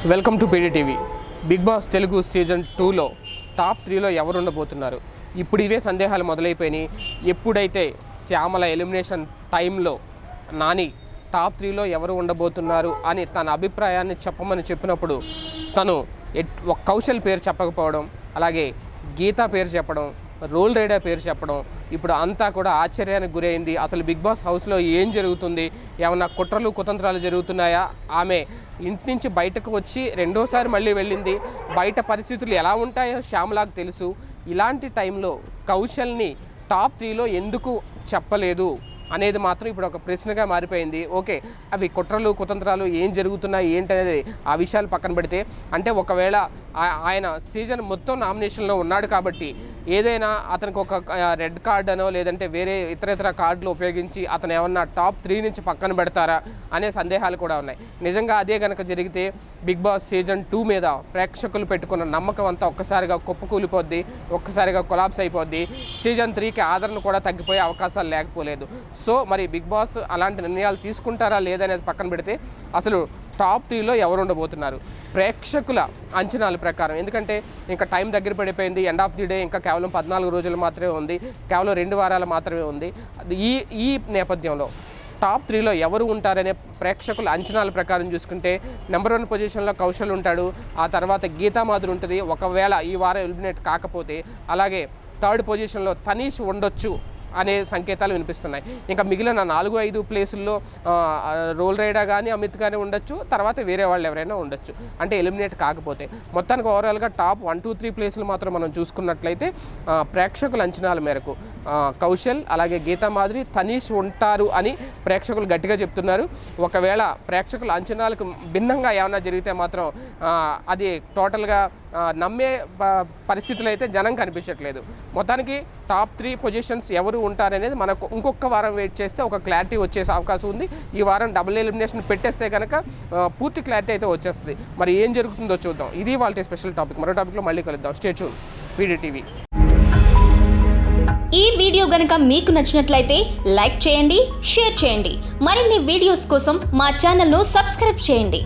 Welcome to PDTV. Big Boss Telugu season 2లో top 3లో ఎవరు ఉండబోతున్నారు? ఇప్పుడు ఇవే సందేహాలు మొదలైపోయినాయి. ఎప్పుడైతే శ్యామల ఎలిమినేషన్ టైంలో నాని టాప్ 3లో ఎవరు ఉండబోతున్నారు అని తన అభిప్రాయాన్ని చెప్పమని చెప్పినప్పుడు తను కౌశల్ పేరు చెప్పకపోవడం, అలాగే గీత పేరు చెప్పడం, రోల్ రైడర్ పేరు చెప్పడం ఇప్పుడు అంతా కూడా ఆశ్చర్యానికి గురైంది. అసలు బిగ్ బాస్ హౌస్లో ఏం జరుగుతుంది? ఏమన్నా కుట్రలు కుతంత్రాలు జరుగుతున్నాయా? ఆమె ఇంటి నుంచి బయటకు వచ్చి రెండోసారి మళ్ళీ వెళ్ళింది. బయట పరిస్థితులు ఎలా ఉంటాయో శ్యామలాకు తెలుసు. ఇలాంటి టైంలో కౌశల్ని టాప్ 3లో ఎందుకు చెప్పలేదు అనేది మాత్రం ఇప్పుడు ఒక ప్రశ్నగా మారిపోయింది. ఓకే, అవి కుట్రలు కుతంత్రాలు ఏం జరుగుతున్నాయి ఏంటనేది ఆ విషయాలు పక్కన పెడితే, అంటే ఒకవేళ ఆయన సీజన్ మొత్తం నామినేషన్లో ఉన్నాడు కాబట్టి ఏదైనా అతనికి ఒక రెడ్ కార్డ్ అనో లేదంటే వేరే ఇతర కార్డులు ఉపయోగించి అతను ఏమన్నా టాప్ 3 నుంచి పక్కన పెడతారా అనే సందేహాలు కూడా ఉన్నాయి. నిజంగా అదే కనుక జరిగితే బిగ్ బాస్ సీజన్ 2 మీద ప్రేక్షకులు పెట్టుకున్న నమ్మకం అంతా ఒక్కసారిగా కుప్పకూలిపోద్ది, ఒక్కసారిగా కొలాప్స్ అయిపోద్ది. సీజన్ 3కి ఆదరణ కూడా తగ్గిపోయే అవకాశాలు లేకపోలేదు. సో మరి బిగ్ బాస్ అలాంటి నిర్ణయాలు తీసుకుంటారా లేదనేది పక్కన పెడితే అసలు టాప్ 3లో ఎవరు ఉండబోతున్నారు ప్రేక్షకుల అంచనాల ప్రకారం? ఎందుకంటే ఇంకా టైం దగ్గర పడిపోయింది. ఎండ్ ఆఫ్ ది డే ఇంకా కేవలం 14 రోజులు మాత్రమే ఉంది, కేవలం 2 వారాలు మాత్రమే ఉంది. ఈ నేపథ్యంలో టాప్ 3లో ఎవరు ఉంటారనే ప్రేక్షకుల అంచనాల ప్రకారం చూసుకుంటే నెంబర్ 1 పొజిషన్లో కౌశల్ ఉంటాడు, ఆ తర్వాత గీతామాధురి ఉంటుంది ఒకవేళ ఈ వారం ఎలిమినేట్ కాకపోతే. అలాగే 3rd పొజిషన్లో తనీష్ ఉండొచ్చు అనే సంకేతాలు వినిపిస్తున్నాయి. ఇంకా మిగిలిన 4-5 ప్లేసుల్లో రోల్ రైడర్ కానీ అమిత్ కానీ ఉండొచ్చు, తర్వాత వేరే వాళ్ళు ఎవరైనా ఉండొచ్చు, అంటే ఎలిమినేట్ కాకపోతే. మొత్తానికి ఓవరాల్గా టాప్ 1, 2, 3 ప్లేసులు మాత్రం మనం చూసుకున్నట్లయితే ప్రేక్షకుల అంచనాల మేరకు కౌశల్ అలాగే గీతామాధురి తనీష్ ఉంటారు అని ప్రేక్షకులు గట్టిగా చెప్తున్నారు. ఒకవేళ ప్రేక్షకుల అంచనాలకు భిన్నంగా ఏమైనా జరిగితే మాత్రం అది టోటల్గా నమ్మే పరిస్థితులు అయితే జనం కనిపించట్లేదు. మొత్తానికి టాప్ 3 పొజిషన్స్ ఎవరు ఉంటారనేది మనకు ఇంకొక వారం వెయిట్ చేస్తే ఒక క్లారిటీ వచ్చే అవకాశం ఉంది. ఈ వారం డబుల్ ఎలిమినేషన్ పెట్టేస్తే కనుక పూర్తి క్లారిటీ అయితే వచ్చేస్తుంది. మరి ఏం జరుగుతుందో చూద్దాం. ఇది వాళ్ళ స్పెషల్ టాపిక్. మరో టాపిక్లో మళ్ళీ కలుద్దాం. Stay tune PDTV. ఈ వీడియో గనుక మీకు నచ్చినట్లయితే లైక్ చేయండి, షేర్ చేయండి. మరిన్ని వీడియోస్ కోసం మా ఛానల్ను సబ్స్క్రైబ్ చేయండి.